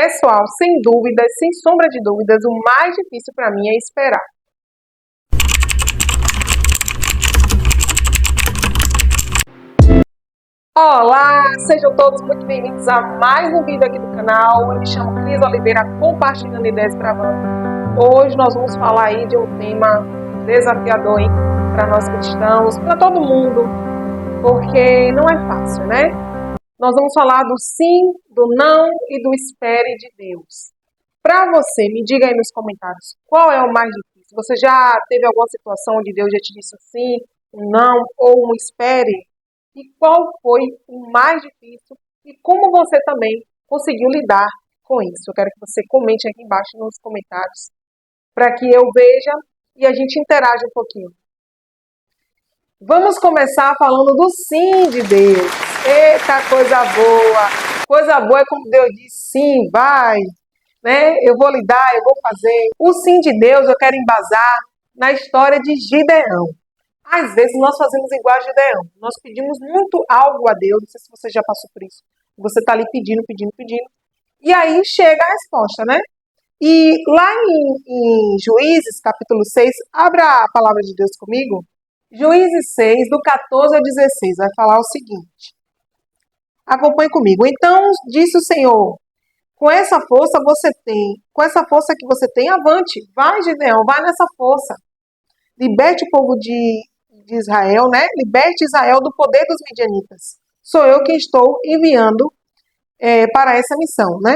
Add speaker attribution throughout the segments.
Speaker 1: Pessoal, sem dúvidas, sem sombra de dúvidas, o mais difícil para mim é esperar. Olá, sejam todos muito bem-vindos a mais um vídeo aqui do canal. Eu me chamo Cris Oliveira, compartilhando ideias para Wanda. Hoje nós vamos falar aí de um tema desafiador para nós cristãos, para todo mundo, porque não é fácil, né? Nós vamos falar do sim, do não e do espere de Deus. Para você, me diga aí nos comentários, qual é o mais difícil? Você já teve alguma situação onde Deus já te disse sim, um não ou um espere? E qual foi o mais difícil e como você também conseguiu lidar com isso? Eu quero que você comente aqui embaixo nos comentários para que eu veja e a gente interaja um pouquinho. Vamos começar falando do sim de Deus. Eita, coisa boa! Coisa boa é como Deus diz, sim, vai, né? Eu vou lidar, eu vou fazer. O sim de Deus eu quero embasar na história de Gideão. Às vezes nós fazemos igual a Gideão. Nós pedimos muito algo a Deus, não sei se você já passou por isso. Você está ali pedindo. E aí chega a resposta, né? E lá em Juízes, capítulo 6, abra a palavra de Deus comigo. Juízes 6, do 14 ao 16, vai falar o seguinte. Acompanhe comigo. Então disse o Senhor, com essa força que você tem, avante. Vai, Gideão, vai nessa força. Liberte o povo de Israel, né? Liberte Israel do poder dos midianitas. Sou eu quem estou enviando para essa missão, né?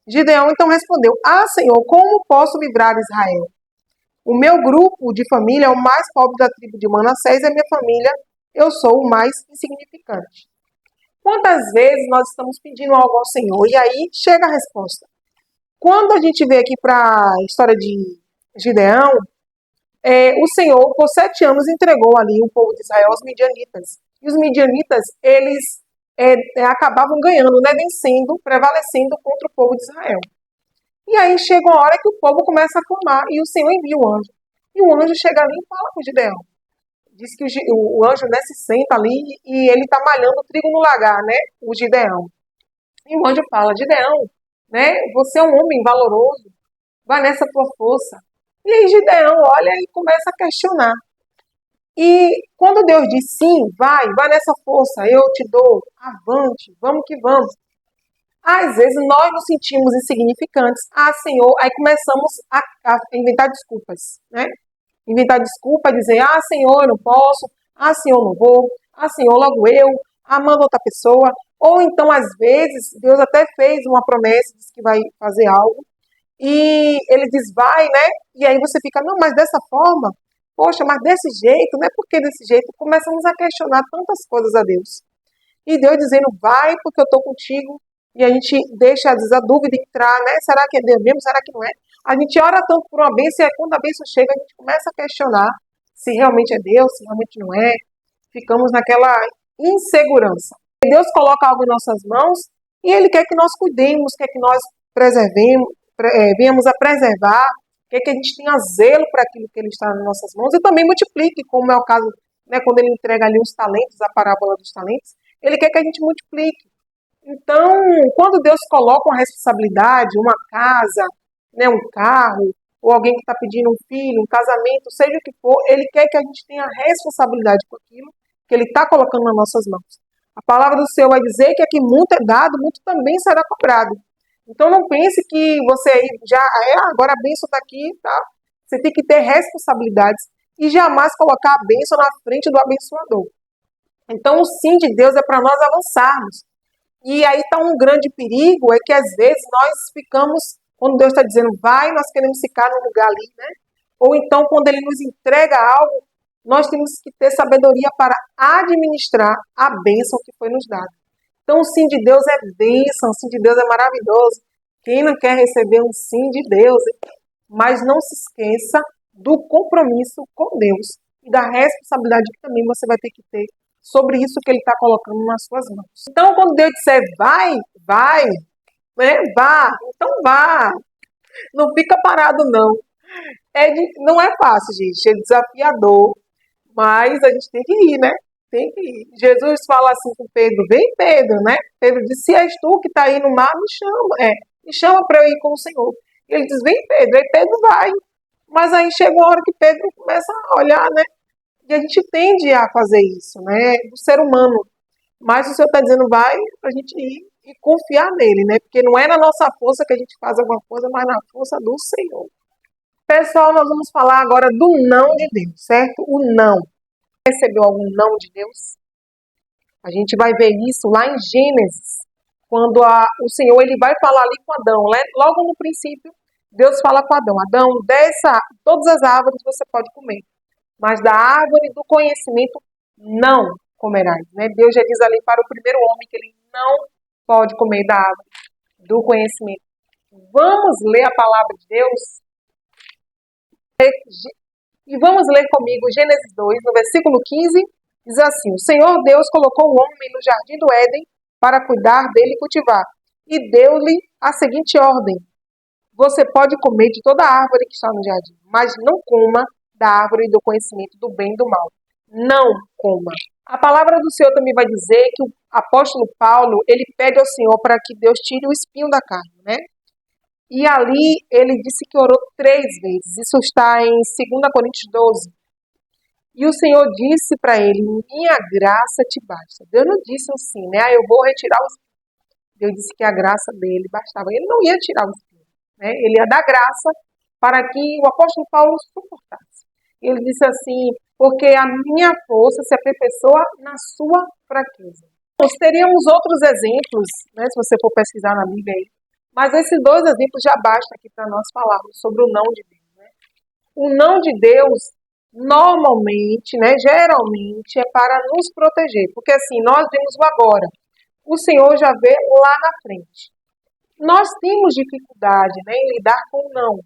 Speaker 1: Gideão então respondeu, Senhor, como posso livrar Israel? O meu grupo de família é o mais pobre da tribo de Manassés e a minha família, eu sou o mais insignificante. Quantas vezes nós estamos pedindo algo ao Senhor e aí chega a resposta? Quando a gente vê aqui para a história de Gideão, o Senhor, por 7 anos, entregou ali o povo de Israel aos midianitas. E os midianitas, eles acabavam ganhando, né, vencendo, prevalecendo contra o povo de Israel. E aí chega uma hora que o povo começa a clamar e o Senhor envia o anjo. E o anjo chega ali e fala com Gideão. Diz que o anjo, né, se senta ali e ele está malhando trigo no lagar, né, o Gideão. E o anjo fala, Gideão, né, você é um homem valoroso, vai nessa tua força. E aí Gideão olha e começa a questionar. E quando Deus diz sim, vai nessa força, eu te dou, avante, vamos que vamos. Às vezes nós nos sentimos insignificantes. Senhor, aí começamos a inventar desculpas, né? Inventar desculpa, dizer, Senhor, eu não posso, Senhor, eu não vou, Senhor, logo eu, manda outra pessoa. Ou então, às vezes, Deus até fez uma promessa, diz que vai fazer algo, e ele diz, vai, né? E aí você fica, não, mas dessa forma, poxa, mas desse jeito, não é porque desse jeito, começamos a questionar tantas coisas a Deus. E Deus dizendo, vai, porque eu estou contigo, e a gente deixa, às vezes, a dúvida entrar, né? Será que é Deus mesmo? Será que não é? A gente ora tanto por uma bênção, e quando a bênção chega, a gente começa a questionar se realmente é Deus, se realmente não é. Ficamos naquela insegurança. Deus coloca algo em nossas mãos, e Ele quer que nós cuidemos, quer que nós preservemos, venhamos a preservar, quer que a gente tenha zelo para aquilo que Ele está nas nossas mãos, e também multiplique, como é o caso, né, quando Ele entrega ali os talentos, a parábola dos talentos, Ele quer que a gente multiplique. Então, quando Deus coloca uma responsabilidade, uma casa, né, um carro, ou alguém que está pedindo um filho, um casamento, seja o que for, Ele quer que a gente tenha responsabilidade com aquilo que Ele está colocando nas nossas mãos. A palavra do Senhor vai dizer que aqui muito é dado, muito também será cobrado. Então não pense que você já agora a bênção está aqui, tá? Você tem que ter responsabilidades e jamais colocar a bênção na frente do abençoador. Então o sim de Deus é para nós avançarmos. E aí está um grande perigo, é que às vezes nós ficamos, quando Deus está dizendo vai, nós queremos ficar no lugar ali, né? Ou então quando Ele nos entrega algo, nós temos que ter sabedoria para administrar a bênção que foi nos dada. Então o sim de Deus é bênção, o sim de Deus é maravilhoso. Quem não quer receber um sim de Deus? Mas não se esqueça do compromisso com Deus e da responsabilidade que também você vai ter que ter sobre isso que Ele está colocando nas suas mãos. Então, quando Deus disser vai, né? Vá, então vá. Não fica parado, não. Não é fácil, gente, é desafiador, mas a gente tem que ir, né? Tem que ir. Jesus fala assim com Pedro, vem Pedro, né? Pedro disse, se és tu que está aí no mar, me chama, me chama para eu ir com o Senhor. E ele diz, vem Pedro, aí Pedro vai. Mas aí chega uma hora que Pedro começa a olhar, né? E a gente tende a fazer isso, né? Do ser humano. Mas o Senhor está dizendo, vai para a gente ir e confiar nele, né? Porque não é na nossa força que a gente faz alguma coisa, mas na força do Senhor. Pessoal, nós vamos falar agora do não de Deus, certo? O não. Recebeu algum não de Deus? A gente vai ver isso lá em Gênesis, quando o Senhor ele vai falar ali com Adão. Logo no princípio, Deus fala com Adão. Adão, todas as árvores você pode comer, mas da árvore do conhecimento não comerás. Né? Deus já diz ali para o primeiro homem que ele não pode comer da árvore do conhecimento. Vamos ler a palavra de Deus? E vamos ler comigo Gênesis 2, no versículo 15, diz assim, o Senhor Deus colocou o homem no jardim do Éden para cuidar dele e cultivar, e deu-lhe a seguinte ordem, você pode comer de toda a árvore que está no jardim, mas não coma da árvore do conhecimento do bem e do mal. Não coma. A palavra do Senhor também vai dizer que o apóstolo Paulo, ele pede ao Senhor para que Deus tire o espinho da carne, né? E ali ele disse que orou 3 vezes. Isso está em 2 Coríntios 12. E o Senhor disse para ele, minha graça te basta. Deus não disse assim, né? Eu vou retirar o espinho. Deus disse que a graça dele bastava. Ele não ia tirar o espinho, né? Ele ia dar graça para que o apóstolo Paulo suportasse. Ele disse assim, porque a minha força se aperfeiçoa na sua fraqueza. Nós teríamos outros exemplos, né? Se você for pesquisar na Bíblia aí. Mas esses 2 exemplos já bastam aqui para nós falarmos sobre o não de Deus. Né? O não de Deus, normalmente, né, geralmente, é para nos proteger. Porque assim, nós vemos o agora. O Senhor já vê lá na frente. Nós temos dificuldade, né, em lidar com o não.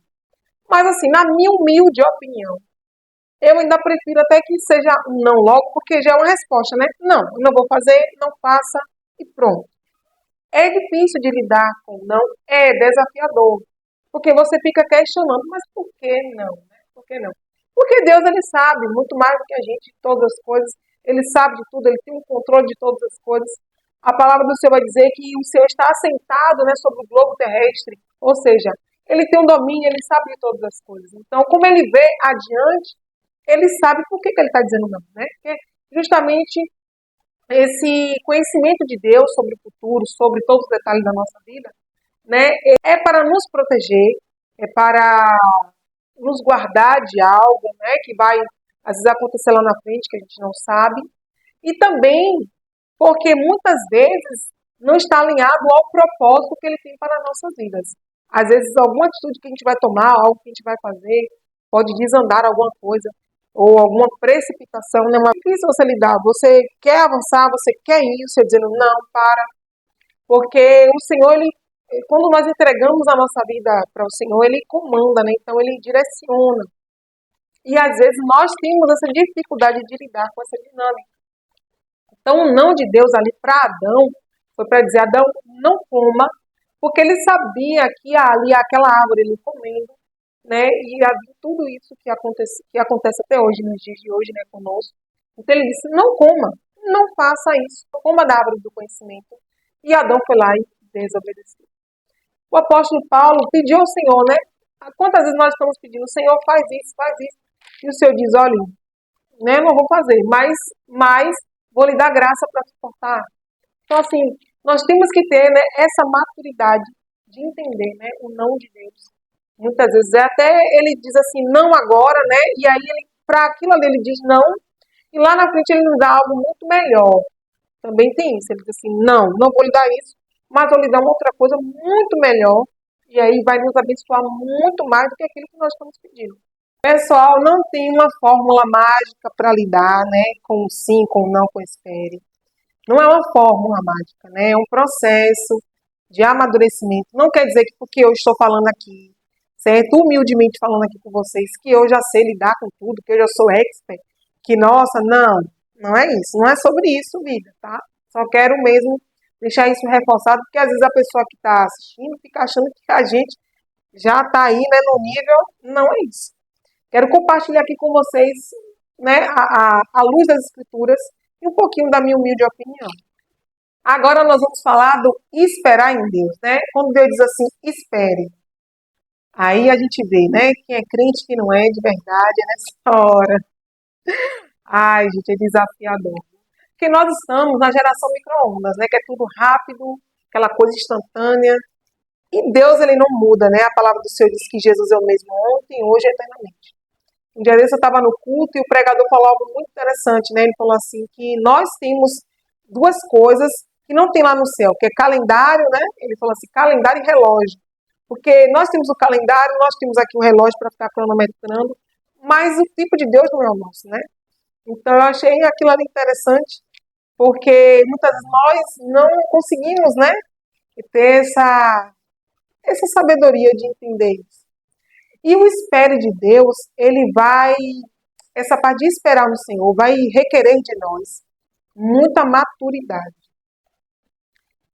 Speaker 1: Mas assim, na minha humilde opinião, eu ainda prefiro até que seja um não logo, porque já é uma resposta, né? Não, eu não vou fazer, não faça e pronto. É difícil de lidar com o não, é desafiador, porque você fica questionando, mas por que não? Né? Por que não? Porque Deus, ele sabe muito mais do que a gente de todas as coisas, ele sabe de tudo, ele tem o controle de todas as coisas. A palavra do Senhor vai dizer que o Senhor está assentado, né, sobre o globo terrestre, ou seja, ele tem um domínio, ele sabe de todas as coisas. Então, como ele vê adiante, ele sabe por que ele está dizendo não, né? Porque justamente esse conhecimento de Deus sobre o futuro, sobre todos os detalhes da nossa vida, né, é para nos proteger, é para nos guardar de algo, né, que vai, às vezes, acontecer lá na frente, que a gente não sabe, e também porque muitas vezes não está alinhado ao propósito que ele tem para as nossas vidas. Às vezes, alguma atitude que a gente vai tomar, algo que a gente vai fazer, pode desandar alguma coisa, ou alguma precipitação, né? Mas é difícil você lidar. Você quer avançar, você quer ir, você dizendo não, para. Porque o Senhor, ele, quando nós entregamos a nossa vida para o Senhor, ele comanda, né? Então ele direciona. E às vezes nós temos essa dificuldade de lidar com essa dinâmica. Então o não de Deus ali para Adão foi para dizer, Adão, não coma, porque ele sabia que ali aquela árvore ele comendo, né, e havia tudo isso que acontece até hoje, nos dias de hoje, né, conosco. Então ele disse, não coma, não faça isso, não coma da árvore do conhecimento. E Adão foi lá e desobedeceu. O apóstolo Paulo pediu ao Senhor, né, quantas vezes nós estamos pedindo, Senhor, faz isso, e o Senhor diz, olha, né, não vou fazer, mas vou lhe dar graça para suportar. Então assim, nós temos que ter, né, essa maturidade de entender, né, o não de Deus. Muitas vezes até ele diz assim, não agora, né? E aí para aquilo ali ele diz não, e lá na frente ele nos dá algo muito melhor. Também tem isso, ele diz assim, não vou lhe dar isso, mas vou lhe dar uma outra coisa muito melhor, e aí vai nos abençoar muito mais do que aquilo que nós estamos pedindo. Pessoal, não tem uma fórmula mágica para lidar, né? Com o sim, com o não, com o espere. Não é uma fórmula mágica, né? É um processo de amadurecimento. Não quer dizer que porque eu estou falando aqui, certo? Humildemente falando aqui com vocês, que eu já sei lidar com tudo, que eu já sou expert, que, nossa, não é isso. Não é sobre isso, vida, tá? Só quero mesmo deixar isso reforçado, porque às vezes a pessoa que está assistindo fica achando que a gente já está aí, né, no nível, não é isso. Quero compartilhar aqui com vocês, né, a luz das escrituras e um pouquinho da minha humilde opinião. Agora nós vamos falar do esperar em Deus, né? Quando Deus diz assim, espere. Aí a gente vê, né? Quem é crente, que não é de verdade, é nessa hora. Ai, gente, é desafiador. Porque nós estamos na geração micro-ondas, né? Que é tudo rápido, aquela coisa instantânea. E Deus, ele não muda, né? A palavra do Senhor diz que Jesus é o mesmo ontem, hoje e eternamente. Um dia desse eu estava no culto e o pregador falou algo muito interessante, né? Ele falou assim que nós temos duas coisas que não tem lá no céu, que é calendário, né? Ele falou assim, calendário e relógio. Porque nós temos o calendário, nós temos aqui o relógio para ficar cronometrando, mas o tipo de Deus não é o nosso, né? Então eu achei aquilo ali interessante, porque muitas vezes nós não conseguimos, né? Ter essa sabedoria de entender isso. E o espere de Deus, ele vai, essa parte de esperar no Senhor, vai requerer de nós muita maturidade.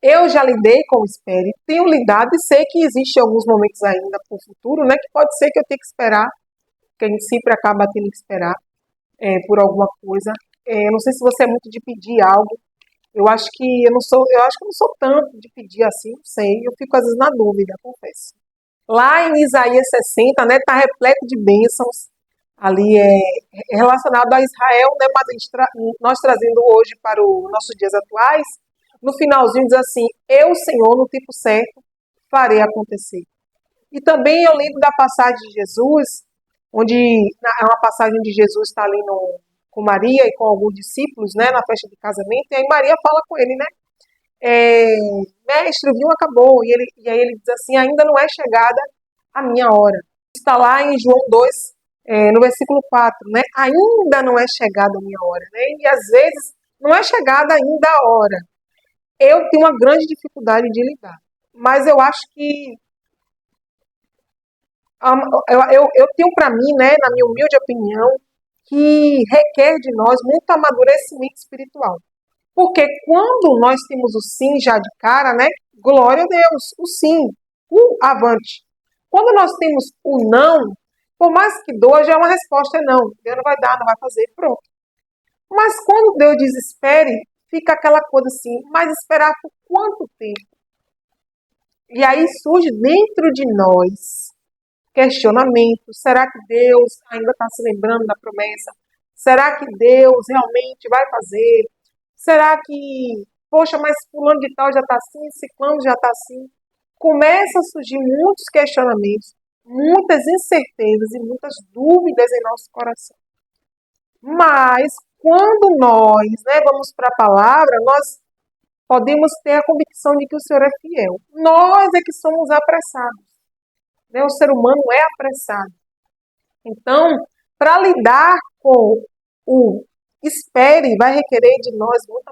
Speaker 1: Eu já lidei com o espere, tenho lidado e sei que existe alguns momentos ainda para o futuro, né? Que pode ser que eu tenha que esperar, que a gente sempre acaba tendo que esperar por alguma coisa. Não sei se você é muito de pedir algo. Eu acho que eu não sou, eu acho que eu não sou tanto de pedir assim, não sei. Eu fico às vezes na dúvida, confesso. Lá em Isaías 60, né, está repleto de bênçãos. Ali é relacionado a Israel, né, mas nós trazendo hoje para os nossos dias atuais, no finalzinho diz assim, eu, Senhor, no tempo certo, farei acontecer. E também eu lembro da passagem de Jesus, onde é uma passagem de Jesus está ali com Maria e com alguns discípulos, né, na festa de casamento, e aí Maria fala com ele, né, é, mestre, o vinho acabou, e aí ele diz assim, ainda não é chegada a minha hora. Está lá em João 2, no versículo 4, né, ainda não é chegada a minha hora, né, e às vezes não é chegada ainda a hora. Eu tenho uma grande dificuldade de lidar, mas eu acho que eu tenho para mim, né, na minha humilde opinião, que requer de nós muito amadurecimento espiritual. Porque quando nós temos o sim já de cara, né? Glória a Deus, o sim, o avante. Quando nós temos o não, por mais que doa, já é uma resposta, é não. Deus não vai dar, não vai fazer, pronto. Mas quando Deus diz espere, fica aquela coisa assim, mas esperar por quanto tempo? E aí surge dentro de nós questionamento. Será que Deus ainda está se lembrando da promessa? Será que Deus realmente vai fazer? Será que, poxa, mas fulano de tal já está assim, ciclano já está assim? Começam a surgir muitos questionamentos, muitas incertezas e muitas dúvidas em nosso coração. Mas, quando nós, né, vamos para a palavra, nós podemos ter a convicção de que o Senhor é fiel. Nós é que somos apressados. Né? O ser humano é apressado. Então, para lidar com o espere, vai requerer de nós muita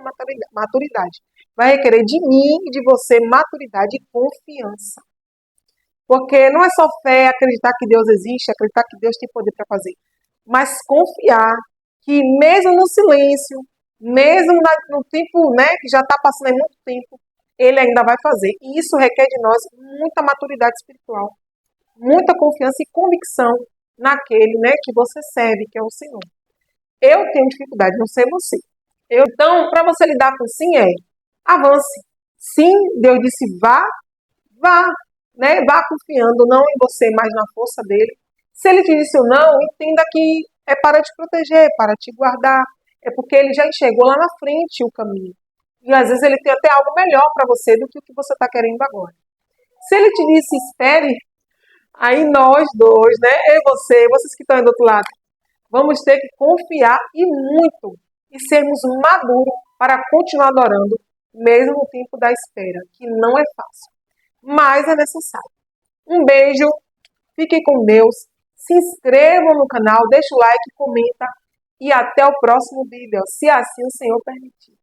Speaker 1: maturidade. Vai requerer de mim e de você maturidade e confiança. Porque não é só fé, acreditar que Deus existe, acreditar que Deus tem poder para fazer, mas confiar que mesmo no silêncio, mesmo no tempo, né, que já está passando há muito tempo, Ele ainda vai fazer. E isso requer de nós muita maturidade espiritual, muita confiança e convicção naquele, né, que você serve, que é o Senhor. Eu tenho dificuldade, não sei você. Então, para você lidar com sim, avance. Sim, Deus disse vá, vá, né? Vá confiando não em você, mas na força dele. Se ele te disse o não, entenda que é para te proteger, para te guardar. É porque ele já enxergou lá na frente o caminho. E às vezes ele tem até algo melhor para você do que o que você está querendo agora. Se ele te disse espere, aí nós dois, né? Eu e você, vocês que estão aí do outro lado, vamos ter que confiar e muito e sermos maduros para continuar adorando, mesmo no tempo da espera, que não é fácil, mas é necessário. Um beijo, fiquem com Deus, se inscrevam no canal, deixa o like, comenta e até o próximo vídeo, se assim o Senhor permitir.